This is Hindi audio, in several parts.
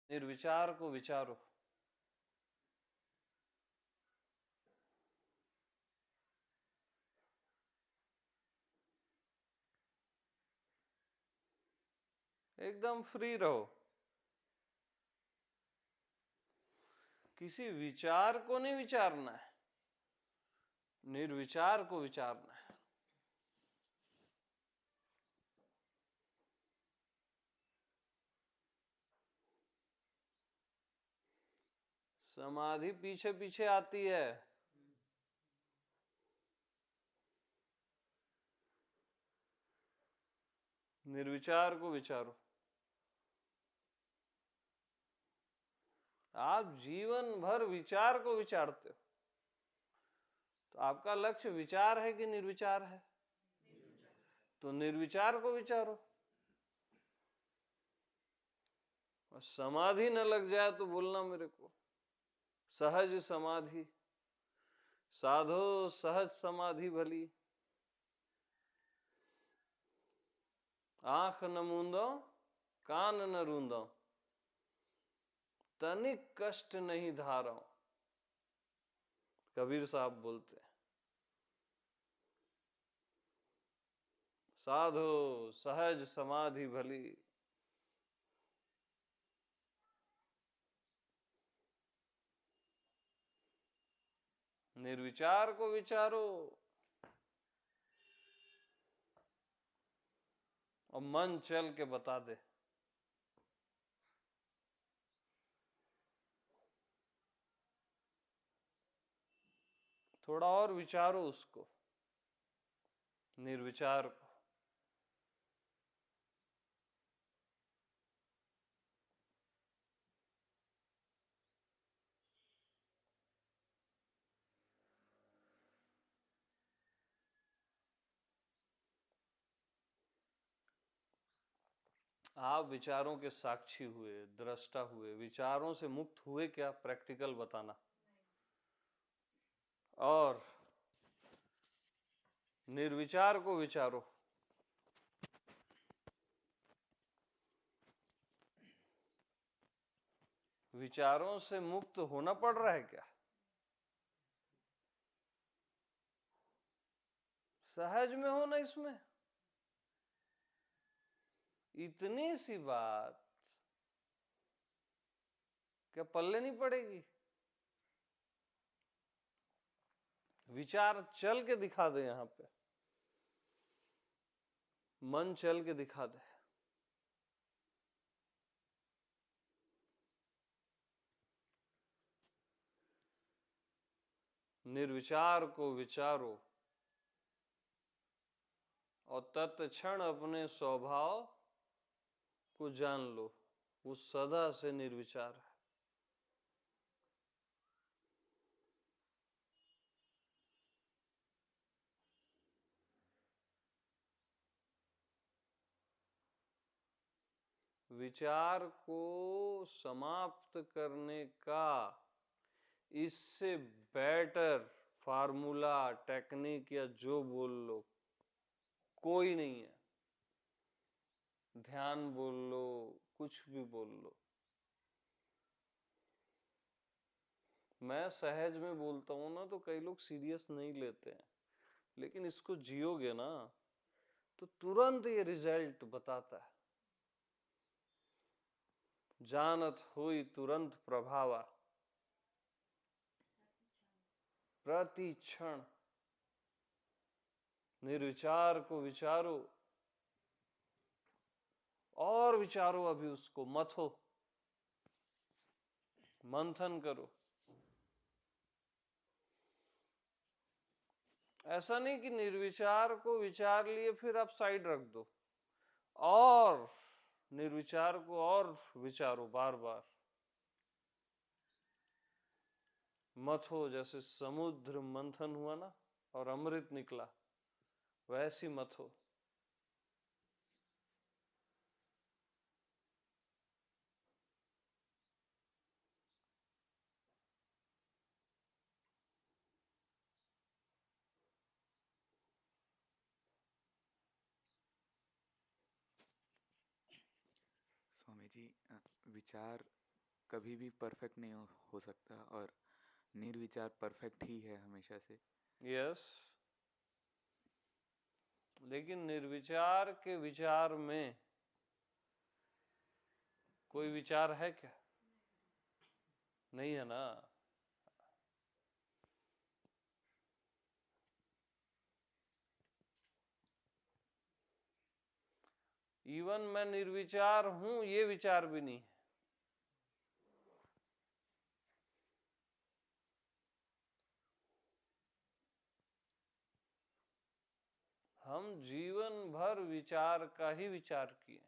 निर्विचार को विचारो। एकदम फ्री रहो, किसी विचार को नहीं विचारना है, निर्विचार को विचारना है। समाधि पीछे पीछे आती है, निर्विचार को विचारो। आप जीवन भर विचार को विचारते हो, तो आपका लक्ष्य विचार है कि निर्विचार है? तो निर्विचार को विचारो। और समाधि न लग जाए तो बोलना मेरे को। सहज समाधि, साधो सहज समाधि भली। आंख न मूंदो, कान न रूंदो, तनिक कष्ट नहीं धारो, कबीर साहब बोलते हैं। साधो सहज समाधि भली। निर्विचार को विचारो और मन चल के बता दे। थोड़ा और विचारो उसको, निर्विचार को। आप विचारों के साक्षी हुए, दृष्टा हुए, विचारों से मुक्त हुए क्या? प्रैक्टिकल बताना। और निर्विचार को विचारो। विचारों से मुक्त होना पड़ रहा है क्या? सहज में हो ना इसमें। इतनी सी बात क्या पल्ले नहीं पड़ेगी? विचार चल के दिखा दे, यहां पे मन चल के दिखा दे। निर्विचार को विचारो और तत्क्षण अपने स्वभाव को जान लो, वो सदा से निर्विचार है। विचार को समाप्त करने का इससे बेटर फार्मूला, टेक्निक या जो बोल लो, कोई नहीं है। ध्यान बोल लो, कुछ भी बोल लो। मैं सहज में बोलता हूं ना, तो कई लोग सीरियस नहीं लेते हैं, लेकिन इसको जियोगे ना तो तुरंत ये रिजल्ट बताता है। जानत हुई तुरंत प्रभावा, प्रति क्षण। निर्विचार को विचारो और विचारो, अभी उसको मथो, मंथन करो। ऐसा नहीं कि निर्विचार को विचार लिए फिर आप साइड रख दो, और निर्विचार को और विचारो बार बार। मथो, जैसे समुद्र मंथन हुआ ना और अमृत निकला, वैसी मथो। स्वामी जी, विचार कभी भी परफेक्ट नहीं हो सकता, और निर्विचार परफेक्ट ही है हमेशा से। यस, लेकिन निर्विचार के विचार में कोई विचार है क्या? नहीं है ना। इवन मैं निर्विचार हूं ये विचार भी नहीं है। हम जीवन भर विचार का ही विचार किए,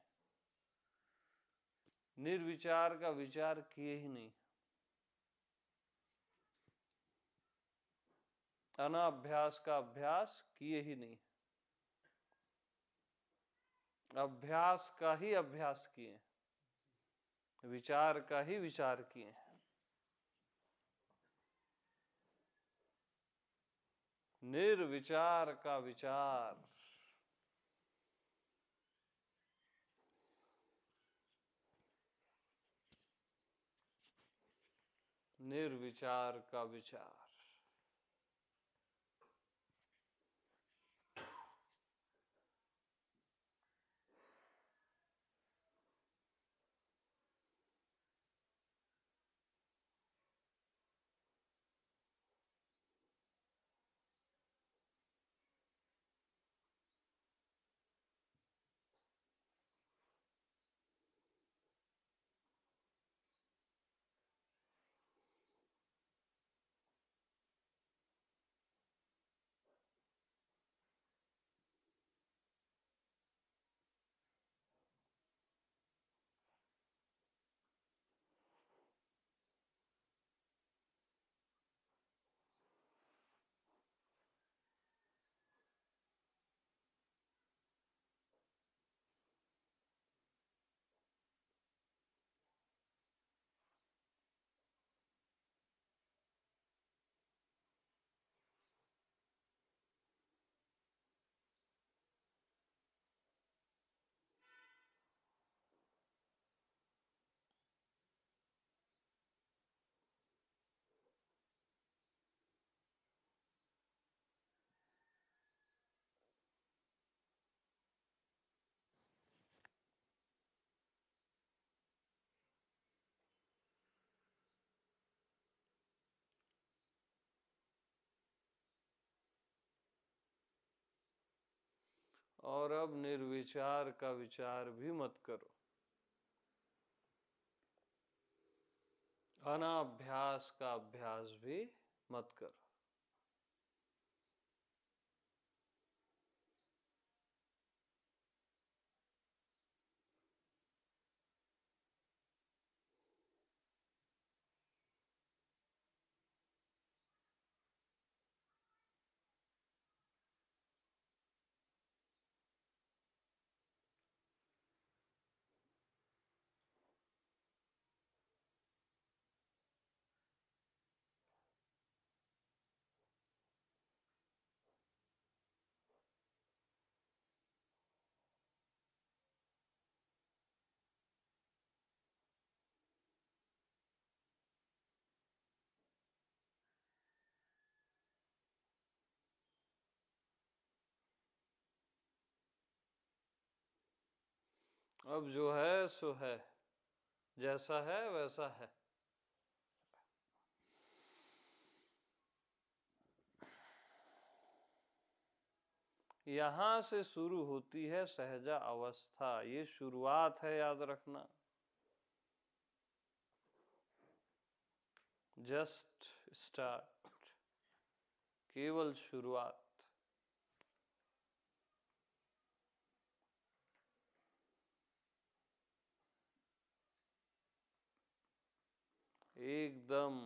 निर्विचार का विचार किए ही नहीं। अनाभ्यास का अभ्यास किए ही नहीं, अभ्यास का ही अभ्यास किए, विचार का ही विचार किए। निर्विचार का विचार, निर्विचार का विचार। और अब निर्विचार का विचार भी मत करो, अनाभ्यास का अभ्यास भी मत करो। अब जो है सो है, जैसा है वैसा है। यहां से शुरू होती है सहजा अवस्था, ये शुरुआत है, याद रखना। जस्ट स्टार्ट, केवल शुरुआत। एकदम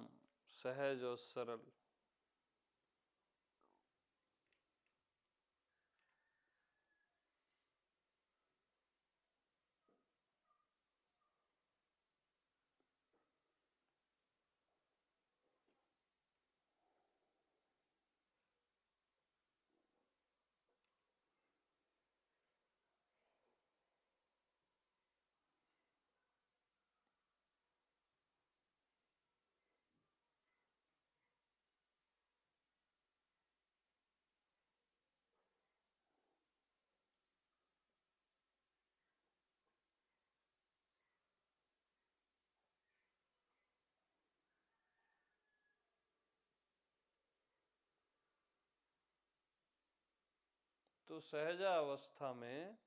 सहज और सरल। तो सहजावस्था में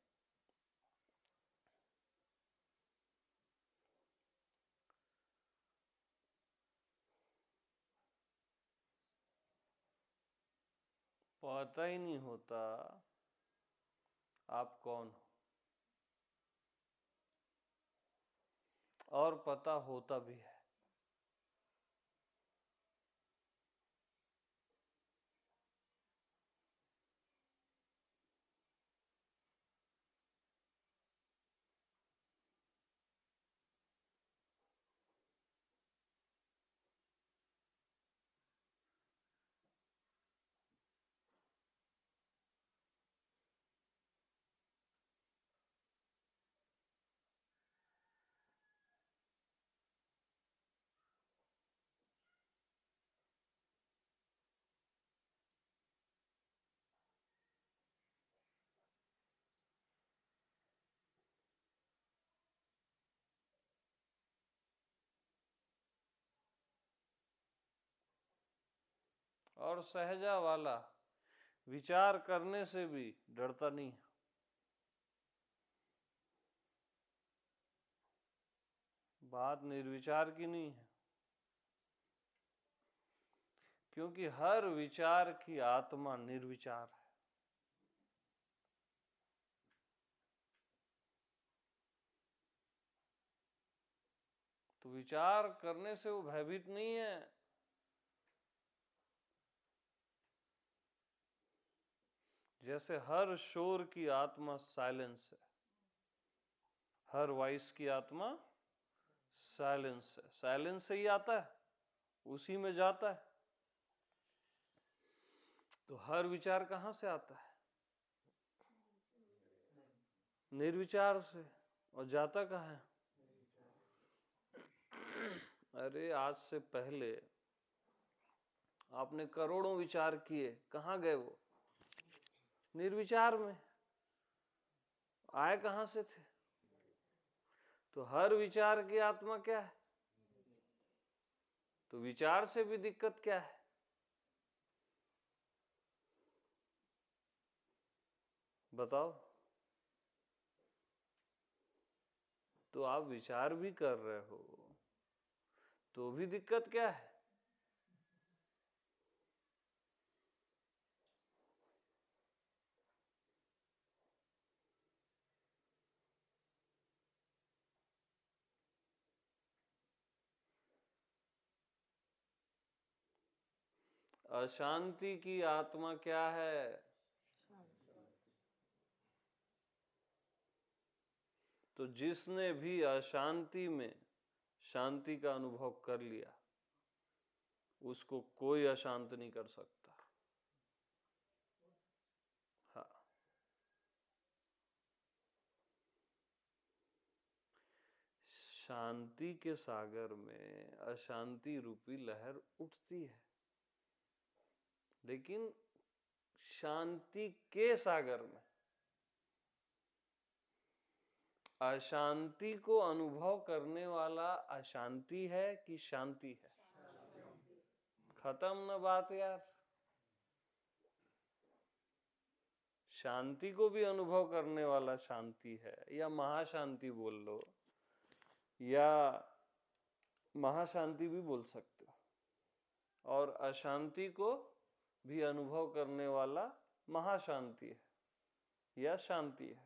पता ही नहीं होता आप कौन हो, और पता होता भी है। और सहजा वाला विचार करने से भी डरता नहीं है। बात निर्विचार की नहीं है, क्योंकि हर विचार की आत्मा निर्विचार है। तो विचार करने से वो भयभीत नहीं है। जैसे हर शोर की आत्मा साइलेंस है, हर वॉइस की आत्मा साइलेंस है। साइलेंस से ही आता है, उसी में जाता है। तो हर विचार कहां से आता है? निर्विचार से। और जाता कहाँ है? अरे आज से पहले आपने करोड़ों विचार किए, कहाँ गए वो? निर्विचार में। आए कहां से थे? तो हर विचार की आत्मा क्या है? तो विचार से भी दिक्कत क्या है? बताओ। तो आप विचार भी कर रहे हो तो भी दिक्कत क्या है? अशांति की आत्मा क्या है? तो जिसने भी अशांति में शांति का अनुभव कर लिया, उसको कोई अशांत नहीं कर सकता। हाँ, शांति के सागर में अशांति रूपी लहर उठती है, लेकिन शांति के सागर में अशांति को अनुभव करने वाला अशांति है कि शांति है? खत्म ना बात यार। शांति को भी अनुभव करने वाला शांति है, या महाशांति बोल लो, या महाशांति भी बोल सकते हो। और अशांति को भी अनुभव करने वाला महाशांति है या शांति है।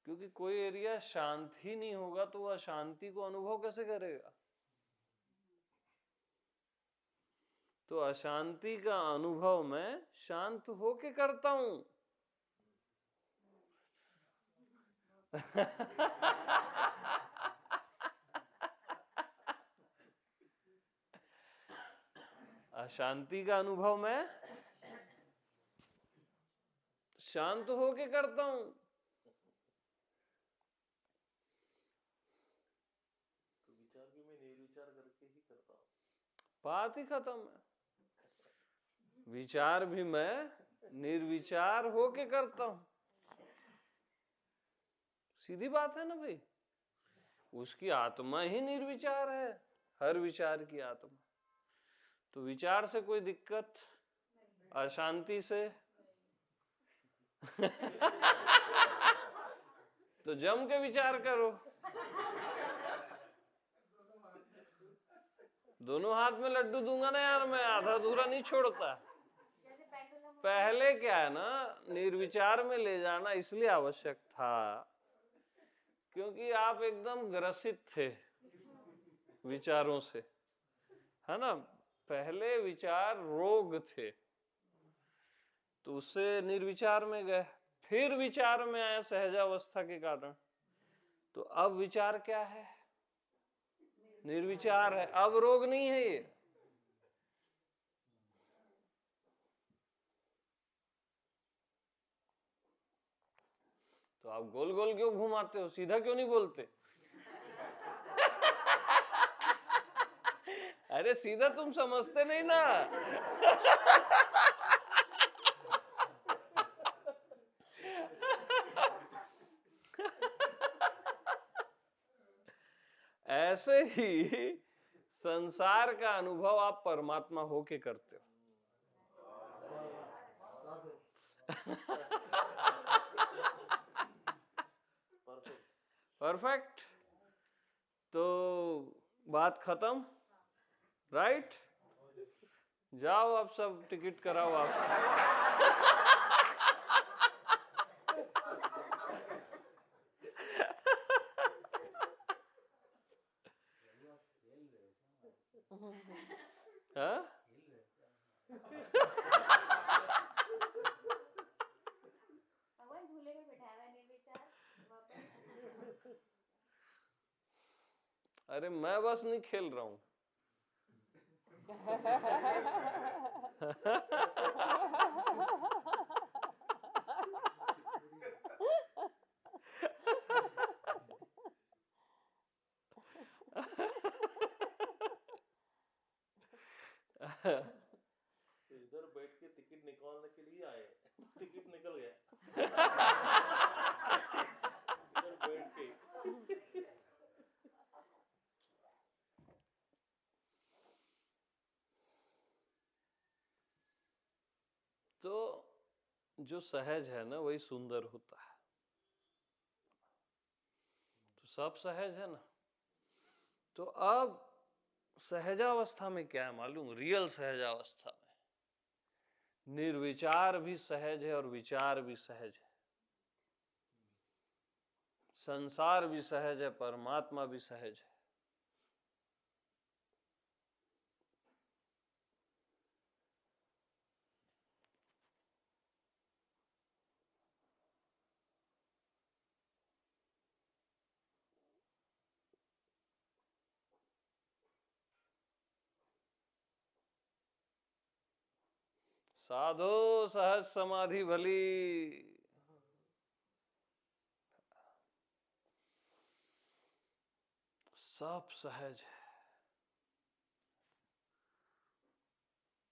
क्योंकि कोई एरिया शांत ही नहीं होगा तो वह अशांति को अनुभव कैसे करेगा? तो अशांति का अनुभव मैं शांत होके करता हूं। अशांति का अनुभव मैं शांत होके करता हूं। तो विचार भी मैं निर्विचार करके ही करता हूँ। बात ही खत्म है। विचार भी मैं निर्विचार होके करता हूं। सीधी बात है ना भाई, उसकी आत्मा ही निर्विचार है। हर विचार की आत्मा। तो विचार से कोई दिक्कत, अशांति से तो जम के विचार करो। दोनों हाथ में लड्डू दूंगा ना यार, मैं आधा अधूरा नहीं छोड़ता। पहले क्या है ना, निर्विचार में ले जाना इसलिए आवश्यक था क्योंकि आप एकदम ग्रसित थे विचारों से, है ना। पहले विचार रोग थे, तो उससे निर्विचार में गए, फिर विचार में आया सहजावस्था के कारण। तो अब विचार क्या है? निर्विचार है। अब रोग नहीं है ये। तो आप गोल गोल क्यों घुमाते हो? सीधा क्यों नहीं बोलते? अरे सीधा तुम समझते नहीं ना। ऐसे ही संसार का अनुभव आप परमात्मा होके करते हो। परफेक्ट। तो बात खत्म, राइट? जाओ अब सब टिकट कराओ आप। हाँ? भगवान झूले में बिठाया हुआ निर्विचार वापस। अरे मैं बस नहीं खेल रहा हूं। तो इधर बैठ के टिकट निकालने के लिए आए, टिकट निकल गया इधर बैठ के। तो जो सहज है ना वही सुंदर होता है। तो सब सहज है ना। तो अब सहजावस्था में क्या है मालूम? रियल सहजावस्था में निर्विचार भी सहज है और विचार भी सहज है, संसार भी सहज है, परमात्मा भी सहज है। साधो सहज समाधि भली। सब सहज है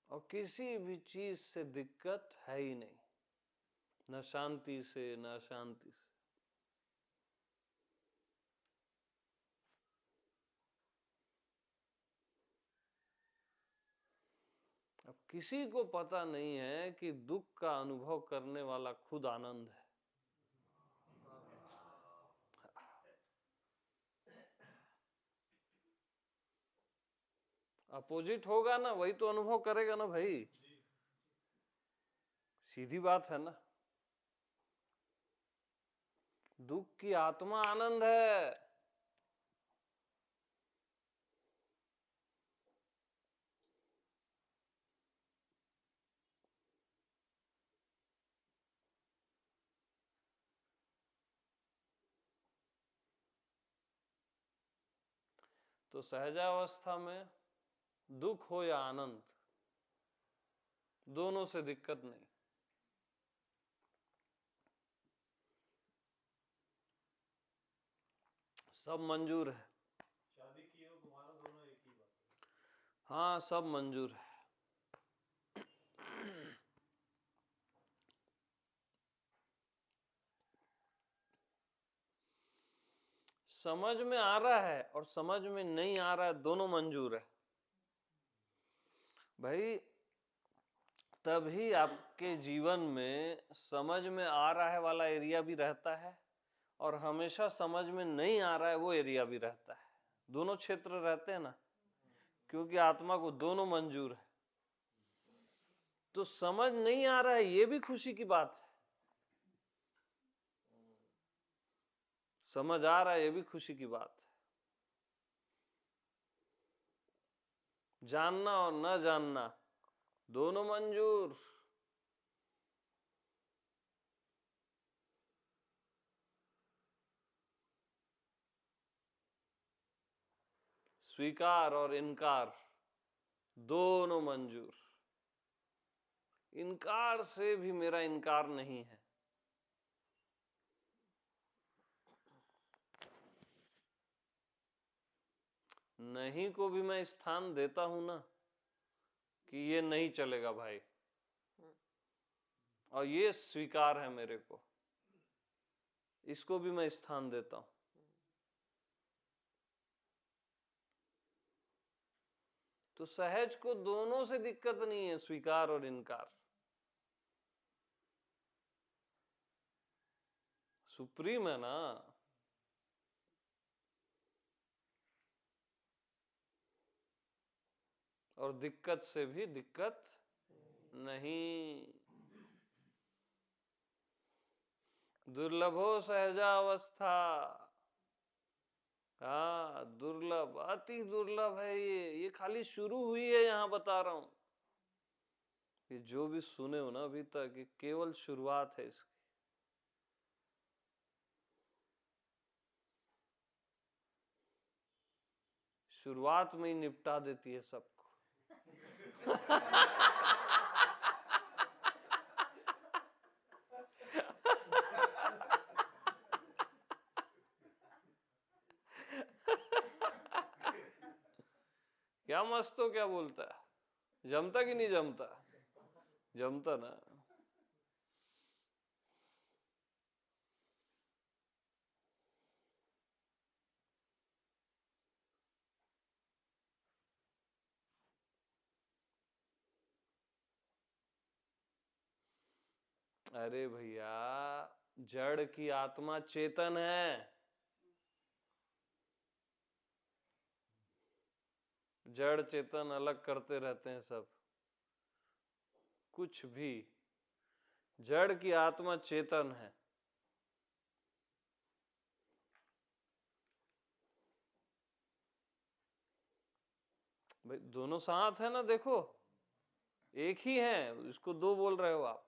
और किसी भी चीज से दिक्कत है ही नहीं, न शांति से न अशांति से। अब किसी को पता नहीं है कि दुख का अनुभव करने वाला खुद आनंद है। अपोजिट होगा ना, वही तो अनुभव करेगा ना भाई। सीधी बात है ना। दुख की आत्मा आनंद है। तो सहजावस्था में दुख हो या आनंद, दोनों से दिक्कत नहीं। सब मंजूर है। शादी की हो तुम्हारा दोनों एक ही बात। हाँ सब मंजूर है। समझ में आ रहा है और समझ में नहीं आ रहा है, दोनों मंजूर है भाई। तभी आपके जीवन में समझ में आ रहा है वाला एरिया भी रहता है और हमेशा समझ में नहीं आ रहा है वो एरिया भी रहता है। दोनों क्षेत्र रहते हैं ना, क्योंकि आत्मा को दोनों मंजूर है। तो समझ नहीं आ रहा है ये भी खुशी की बात है, समझ आ रहा है ये भी खुशी की बात है। जानना और न जानना दोनों मंजूर। स्वीकार और इनकार दोनों मंजूर। इनकार से भी मेरा इनकार नहीं है। नहीं को भी मैं स्थान देता हूं ना कि ये नहीं चलेगा भाई, और ये स्वीकार है मेरे को, इसको भी मैं स्थान देता हूं। तो सहज को दोनों से दिक्कत नहीं है, स्वीकार और इनकार। सुप्रीम है ना। और दिक्कत से भी दिक्कत नहीं। दुर्लभो सहजावस्था। हाँ, दुर्लभ, अति दुर्लभ है ये खाली शुरू हुई है। यहां बता रहा हूं कि जो भी सुने हो ना अभी तक, ये केवल शुरुआत है इसकी। शुरुआत में ही निपटा देती है सबको। क्या मस्त हो, क्या बोलता है, जमता कि नहीं जमता? जमता ना। अरे भैया, जड़ की आत्मा चेतन है। जड़ चेतन अलग करते रहते हैं सब, कुछ भी। जड़ की आत्मा चेतन है। भाई दोनों साथ है ना, देखो एक ही है, इसको दो बोल रहे हो आप।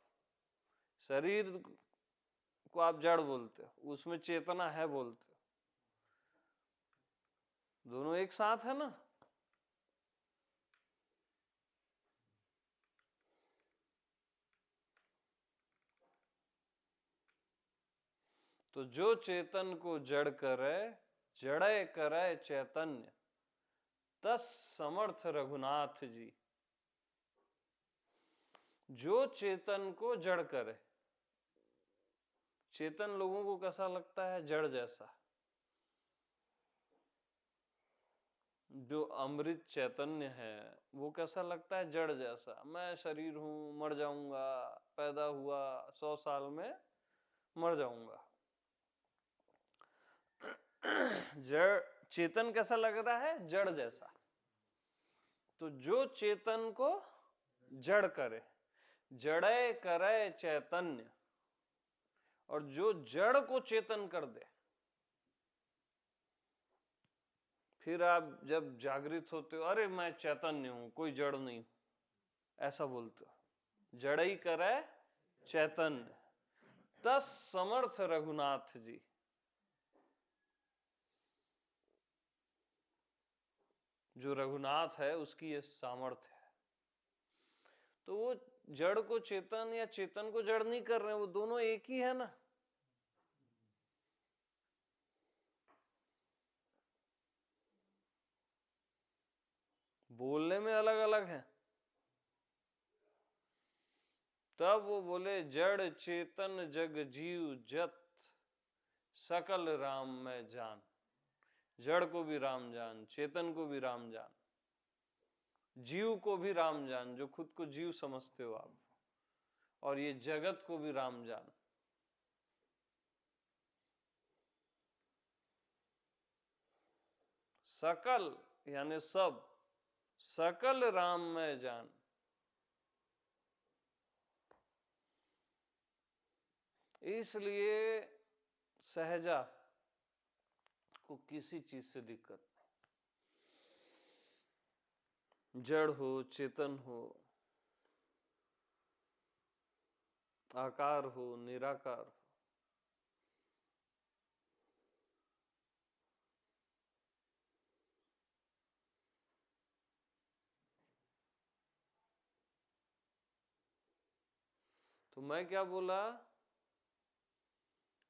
शरीर को आप जड़ बोलते हो, उसमें चेतना है बोलते हो, दोनों एक साथ है ना। तो जो चेतन को जड़ करे, जड़े करे चैतन्य, तस समर्थ रघुनाथ जी। जो चेतन को जड़ करे। चेतन लोगों को कैसा लगता है? जड़ जैसा। जो अमृत चैतन्य है वो कैसा लगता है? जड़ जैसा। मैं शरीर हूं, मर जाऊंगा, पैदा हुआ 100 साल में मर जाऊंगा। जड़ चेतन कैसा लग रहा है? जड़ जैसा। तो जो चेतन को जड़ करे, जड़े करे चैतन्य, और जो जड़ को चेतन कर दे, फिर आप जब जागृत होते हो, अरे मैं चैतन्य हूं, कोई जड़ नहीं, ऐसा बोलते हो। जड़ ही करे चैतन्य, तस समर्थ रघुनाथ जी। जो रघुनाथ है उसकी ये सामर्थ्य है। तो वो जड़ को चेतन या चेतन को जड़ नहीं कर रहे, वो दोनों एक ही है ना। बोलने में अलग अलग है। तब वो बोले जड़ चेतन जग जीव जत सकल राम में जान। जड़ को भी राम जान, चेतन को भी राम जान, जीव को भी राम जान, जो खुद को जीव समझते हो आप, और ये जगत को भी राम जान। सकल यानी सब, सकल राम में जान। इसलिए सहजा को किसी चीज से दिक्कत नहीं, जड़ हो, चेतन हो, आकार हो, निराकार हो, तो मैं क्या बोला,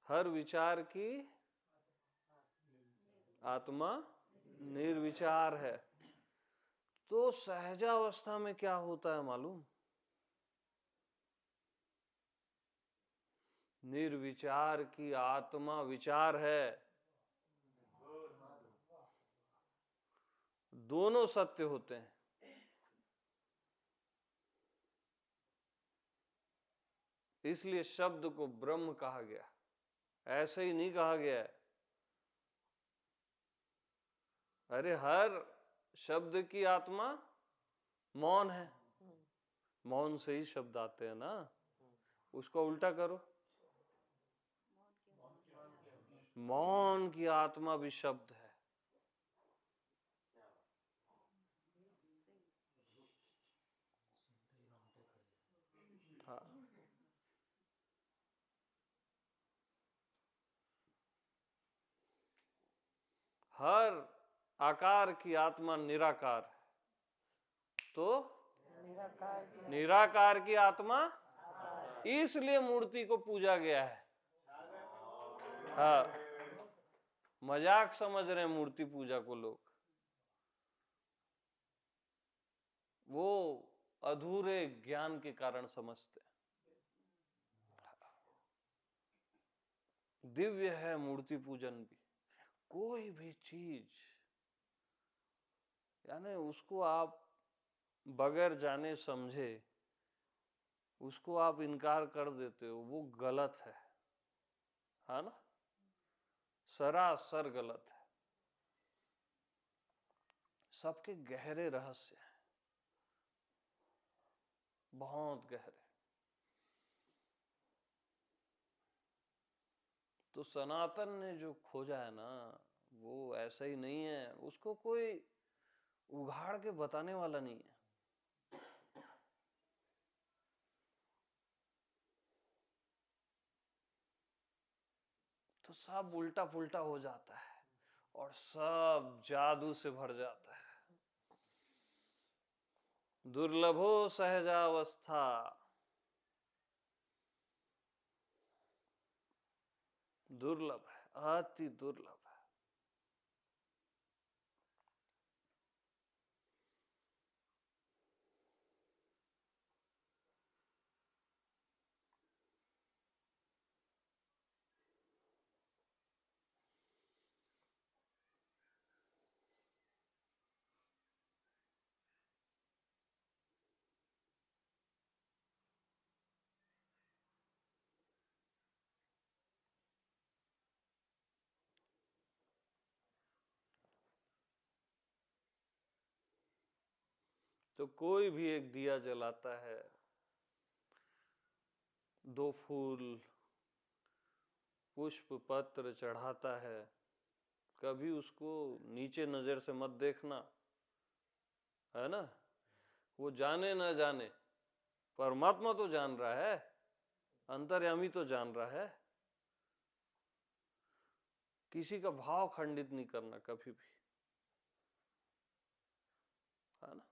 हर विचार की आत्मा निर्विचार है। तो सहजावस्था में क्या होता है मालूम? निर्विचार की आत्मा विचार है। दोनों सत्य होते हैं। इसलिए शब्द को ब्रह्म कहा गया, ऐसे ही नहीं कहा गया है। अरे हर शब्द की आत्मा मौन है, मौन से ही शब्द आते हैं ना। उसको उल्टा करो, मौन की आत्मा भी शब्द है। हाँ, हर आकार की आत्मा निराकार है। तो निराकार की आत्मा, इसलिए मूर्ति को पूजा गया है। हाँ, मजाक समझ रहे हैं मूर्ति पूजा को लोग, वो अधूरे ज्ञान के कारण समझते हैं। दिव्य है मूर्ति पूजन भी। कोई भी चीज यानी उसको आप बगैर जाने समझे उसको आप इनकार कर देते हो, वो गलत है ना, सरासर गलत है। सबके गहरे रहस्य हैं, बहुत गहरे। तो सनातन ने जो खोजा है ना, वो ऐसा ही नहीं है, उसको कोई उघाड़ के बताने वाला नहीं है। तो सब उल्टा पुल्टा हो जाता है और सब जादू से भर जाता है। दुर्लभो सहजावस्था, दुर्लभ है, अति दुर्लभ है। तो कोई भी एक दिया जलाता है, दो फूल पुष्प पत्र चढ़ाता है, कभी उसको नीचे नजर से मत देखना, है ना। वो जाने न जाने परमात्मा तो जान रहा है, अंतर्यामी तो जान रहा है। किसी का भाव खंडित नहीं करना कभी भी, है ना।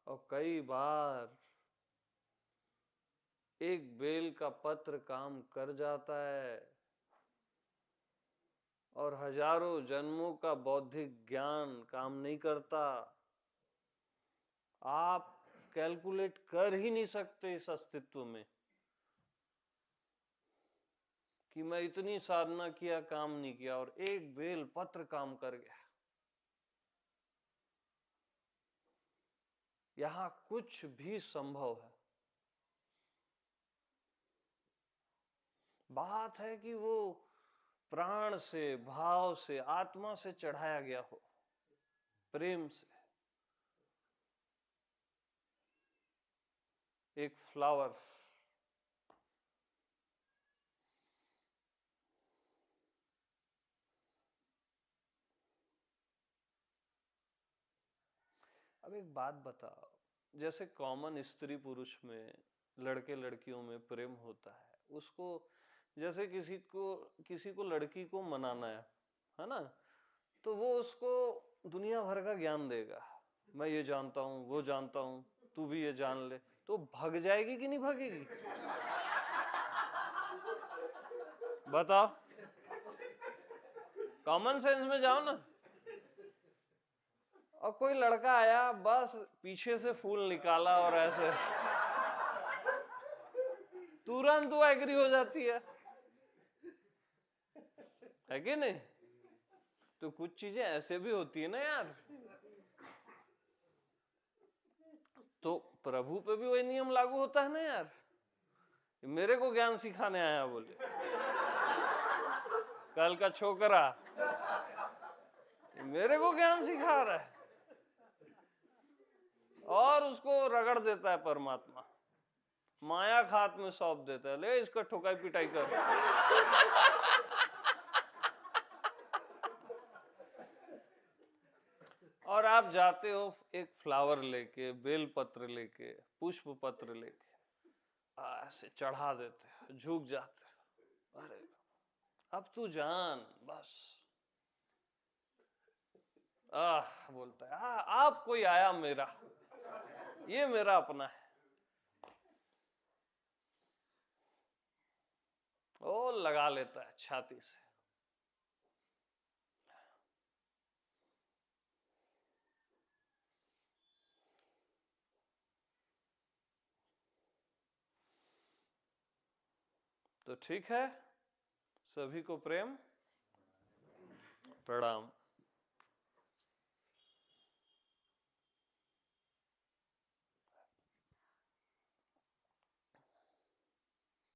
और कई बार एक बेल का पत्र काम कर जाता है और हजारों जन्मों का बौद्धिक ज्ञान काम नहीं करता। आप कैलकुलेट कर ही नहीं सकते इस अस्तित्व में कि मैं इतनी साधना किया, काम नहीं किया, और एक बेल पत्र काम कर गया। यहां कुछ भी संभव है। बात है कि वो प्राण से, भाव से, आत्मा से चढ़ाया गया हो, प्रेम से। एक फ्लावर, अब एक बात बताओ, जैसे कॉमन स्त्री पुरुष में, लड़के लड़कियों में प्रेम होता है, उसको जैसे किसी को लड़की को मनाना है ना, तो वो उसको दुनिया भर का ज्ञान देगा, मैं ये जानता हूँ, वो जानता हूँ, तू भी ये जान ले, तो भाग जाएगी कि नहीं भागेगी? बताओ, कॉमन सेंस में जाओ ना। और कोई लड़का आया, बस पीछे से फूल निकाला और ऐसे, तुरंत वो एग्री हो जाती है कि नहीं? तो कुछ चीजें ऐसे भी होती है ना यार। तो प्रभु पे भी वही नियम लागू होता है ना यार। मेरे को ज्ञान सिखाने आया बोले, कल का छोकरा मेरे को ज्ञान सिखा रहा है, और उसको रगड़ देता है परमात्मा, माया खात में सौंप देता है, ले इसका ठोकाई पिटाई कर। और आप जाते हो एक फ्लावर लेके, बेल पत्र लेके, पुष्प पत्र लेके, ऐसे चढ़ा देते, झुक जाते, अरे अब तू जान, बस बोलता है, आप कोई आया मेरा, ये मेरा अपना है। ओ लगा लेता है छाती से। तो ठीक है, सभी को प्रेम प्रणाम।